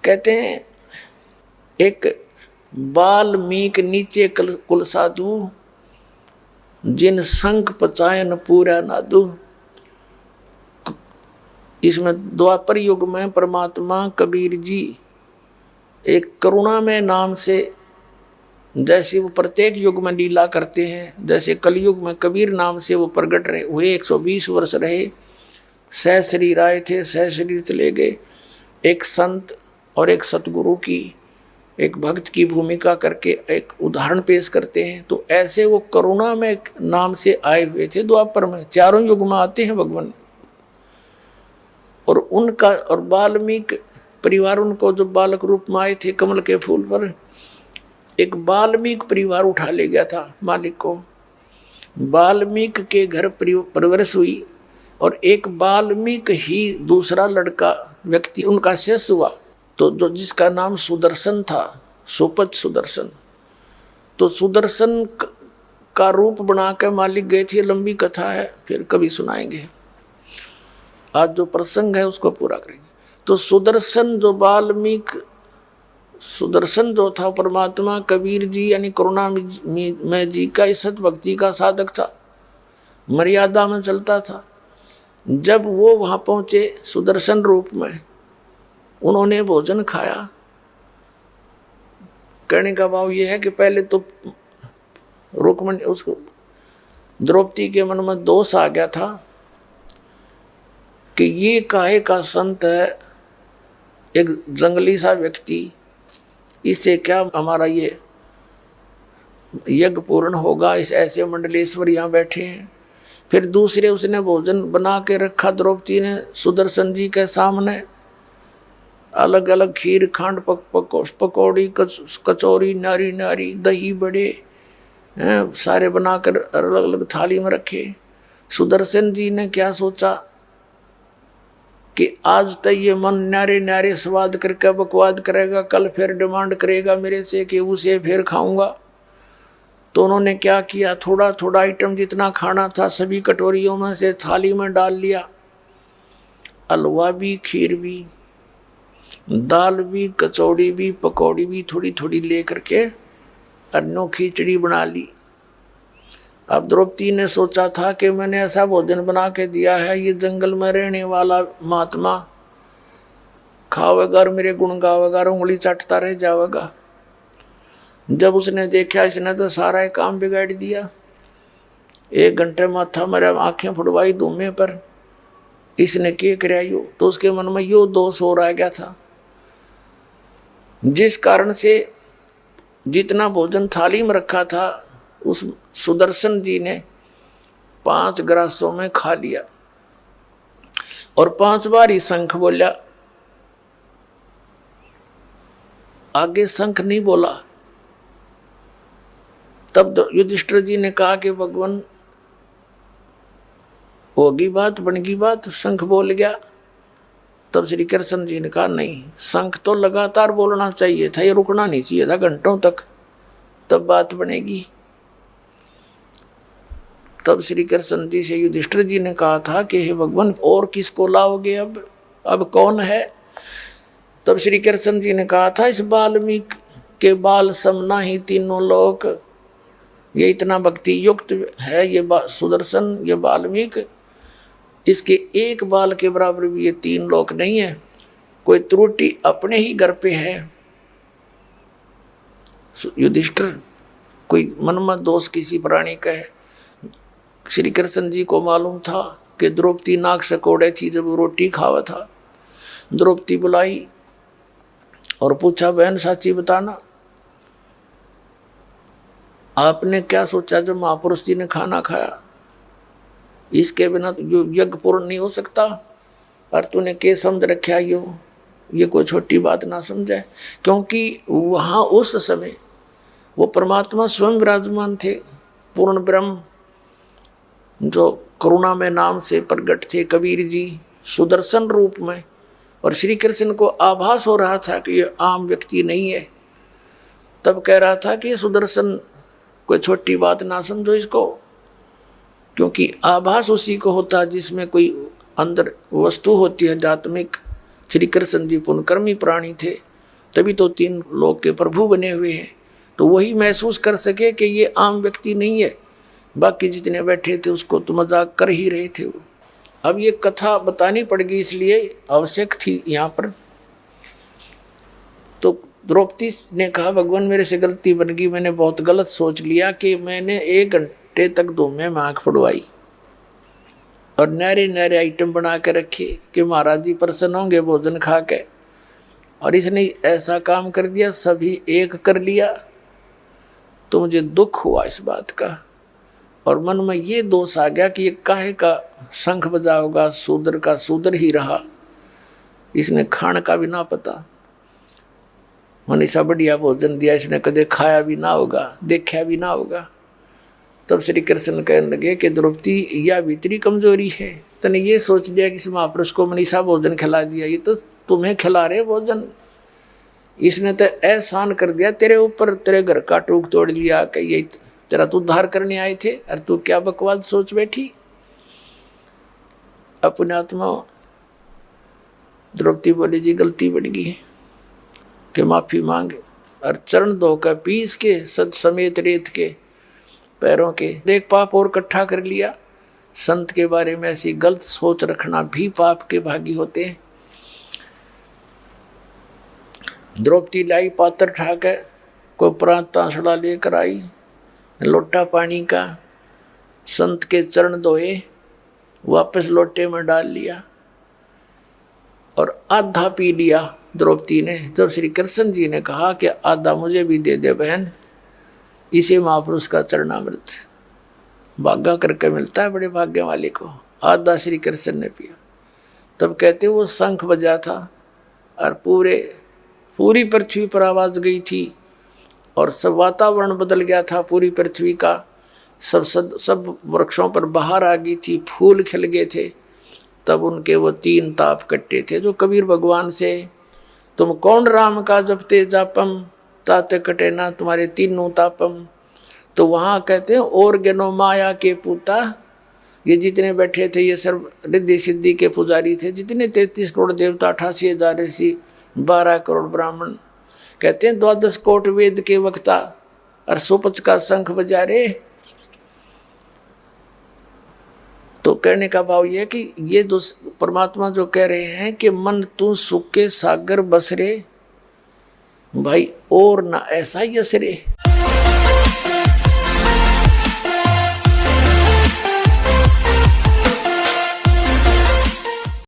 कहते हैं एक बाल्मीक नीचे कुल साधु, जिन शंख पचायन पूरा नादु। इसमें द्वापर युग में परमात्मा कबीर जी एक करुणा में नाम से, जैसे वो प्रत्येक युग में लीला करते हैं, जैसे कलयुग में कबीर नाम से वो प्रकट रहे हुए 120 वर्ष रहे, सह शरीर आए थे, सह शरीर चले गए। एक संत और एक सतगुरु की, एक भक्त की भूमिका करके एक उदाहरण पेश करते हैं। तो ऐसे वो करुणा में नाम से आए हुए थे द्वापर में, चारों युग में आते हैं भगवान। और उनका और वाल्मीकि परिवार, उनको जो बालक रूप में आए थे कमल के फूल पर, एक वाल्मीकि परिवार उठा ले गया था मालिक को। वाल्मीकि के घर परवरिश हुई और एक वाल्मीकि ही दूसरा लड़का व्यक्ति उनका शिष्य हुआ, तो जो जिसका नाम सुदर्शन था, सुपथ सुदर्शन। तो सुदर्शन का रूप बना के मालिक गए थे। लंबी कथा है, फिर कभी सुनाएंगे। आज जो प्रसंग है उसको पूरा करेंगे। तो सुदर्शन जो वाल्मीकि, सुदर्शन जो था परमात्मा कबीर जी यानी करुणा में जी का सत भक्ति का साधक था, मर्यादा में चलता था। जब वो वहां पहुंचे सुदर्शन रूप में, उन्होंने भोजन खाया। कहने का भाव ये है कि पहले तो रुक्मणी, उसको द्रौपदी के मन में दोष आ गया था कि ये काहे का संत है, एक जंगली सा व्यक्ति, इससे क्या हमारा ये यज्ञ पूर्ण होगा। इस ऐसे मंडलेश्वर यहाँ बैठे हैं। फिर दूसरे उसने भोजन बना के रखा द्रौपदी ने सुदर्शन जी के सामने, अलग अलग खीर, खांड, पकौड़ी, कचौरी, नारी नारी, दही बड़े सारे बनाकर अलग अलग थाली में रखे। सुदर्शन जी ने क्या सोचा कि आज तक ये मन न्यारे न्यारे स्वाद करके बकवाद करेगा, कल फिर डिमांड करेगा मेरे से कि उसे फिर खाऊंगा। तो उन्होंने क्या किया, थोड़ा थोड़ा आइटम जितना खाना था सभी कटोरियों में से थाली में डाल लिया। हलवा भी, खीर भी, दाल भी, कचौड़ी भी, पकौड़ी भी थोड़ी थोड़ी ले करके अन्नों खिचड़ी बना ली। अब द्रौपदी ने सोचा था कि मैंने ऐसा भोजन बना के दिया है, ये जंगल में रहने वाला महात्मा खावेगा और मेरे गुण गावेगा, उंगली चाटता रह जाएगा। जब उसने देखा इसने तो सारा काम बिगाड़ दिया, 1 घंटे माथा मेरा आंखें फुड़वाई धूमे पर, इसने क्या कराया यो, तो उसके मन में यो दोष हो रह गया था, जिस कारण से जितना भोजन थाली में रखा था उस सुदर्शन जी ने 5 ग्रासों में खा लिया और 5 बार ही शंख बोला। आगे शंख नहीं बोला। तब युधिष्ठिर जी ने कहा कि भगवान होगी बात, बनेगी बात, शंख बोल गया। तब श्री कृष्ण जी ने कहा नहीं, शंख तो लगातार बोलना चाहिए था, ये रुकना नहीं चाहिए था घंटों तक, तब बात बनेगी। तब श्री कृष्ण जी से युधिष्ठिर जी ने कहा था कि हे भगवान और किसको लाओगे, अब कौन है। तब श्री कृष्ण जी ने कहा था इस वाल्मीकि के बाल समना ही तीनों लोक, ये इतना भक्ति युक्त है ये सुदर्शन, ये वाल्मीकि, इसके एक बाल के बराबर भी ये 3 लोक नहीं है। कोई त्रुटि अपने ही घर पे है युधिष्ठिर, कोई मन में दोष किसी प्राणी का है। श्री कृष्ण जी को मालूम था कि द्रौपदी नाक से कोड़े थी जब वो रोटी खावा था। द्रौपदी बुलाई और पूछा बहन साची बताना, आपने क्या सोचा जब महापुरुष जी ने खाना खाया, इसके बिना यज्ञ पूर्ण नहीं हो सकता, और तूने क्या समझ रखा ये कोई छोटी बात ना समझे। क्योंकि वहाँ उस समय वो परमात्मा स्वयं विराजमान थे, पूर्ण ब्रह्म, जो करुणा में नाम से प्रकट थे कबीर जी सुदर्शन रूप में। और श्री कृष्ण को आभास हो रहा था कि ये आम व्यक्ति नहीं है। तब कह रहा था कि सुदर्शन कोई छोटी बात ना समझो इसको, क्योंकि आभास उसी को होता है जिसमें कोई अंदर वस्तु होती है आध्यात्मिक। श्री कृष्ण जी पुण्यकर्मी प्राणी थे, तभी तो 3 लोक के प्रभु बने हुए हैं। तो वही महसूस कर सके कि ये आम व्यक्ति नहीं है, बाकी जितने बैठे थे उसको तो मजाक कर ही रहे थे। अब ये कथा बतानी पड़ गई, इसलिए आवश्यक थी यहाँ पर। तो द्रौपदी ने कहा, भगवान मेरे से गलती बन गई, मैंने बहुत गलत सोच लिया कि मैंने 1 घंटे तक धूमे में आँख फड़वाई और नहरे नहरे आइटम बना के रखे कि महाराज जी प्रसन्न होंगे भोजन खा के, और इसने ऐसा काम कर दिया, सभी एक कर लिया। तो मुझे दुख हुआ इस बात का, और मन में ये दोष आ गया कि ये काहे का शंख बजाओगा, शूद्र का शूद्र ही रहा, इसने खान का भी ना पता। मनीषा बढ़िया भोजन दिया, इसने कदे खाया भी ना होगा, देखा भी ना होगा। तब श्री कृष्ण कहने लगे कि द्रौपदी यह भीतरी कमजोरी है, तने ये सोच लिया कि इस महापुरुष को मनीषा भोजन खिला दिया, ये तो तुम्हें खिला रहे भोजन, इसने तो एहसान कर दिया तेरे ऊपर, तेरे घर का टूक तोड़ लिया कि ये तेरा तो उद्धार करने आए थे, और तू क्या बकवास सोच बैठी। अपने आत्मा द्रौपदी बोली, जी गलती बढ़ गई है कि माफी मांगे, और चरण धोकर पीस के सद समेत रेत के पैरों के देख पाप और इकट्ठा कर लिया। संत के बारे में ऐसी गलत सोच रखना भी पाप के भागी होते हैं। द्रौपदी लाई पात्र ठाकर, कोई प्रांत तांसड़ा लेकर आई, लोटा पानी का, संत के चरण धोए, वापस लोटे में डाल लिया और आधा पी लिया द्रौपदी ने। जब श्री कृष्ण जी ने कहा कि आधा मुझे भी दे दे बहन, इसे महापुरुष का चरणामृत भागा करके मिलता है बड़े भाग्य वाले को। आधा श्री कृष्ण ने पिया। तब कहते वो शंख बजा था और पूरी पृथ्वी पर आवाज गई थी और सब वातावरण बदल गया था पूरी पृथ्वी का। सब वृक्षों पर बहार आ गई थी, फूल खिल गए थे। तब उनके वो 3 ताप कट्टे थे जो कबीर भगवान से, तुम कौन राम का जपते जापम ताते कटे ना तुम्हारे 3 तापम। तो वहाँ कहते हैं और ज्ञानो माया के पूता, ये जितने बैठे थे ये सर्व रिद्धि सिद्धि के पुजारी थे, जितने 33 करोड़ देवता, 88,000 ऋषि, 12 करोड़ ब्राह्मण, कहते हैं 12 कोट वेद के वक्ता और सुपच का शंख बजा रहे। तो कहने का भाव यह कि ये परमात्मा जो कह रहे हैं कि मन तू सुख के सागर बसरे, भाई और ना ऐसा ही असरे।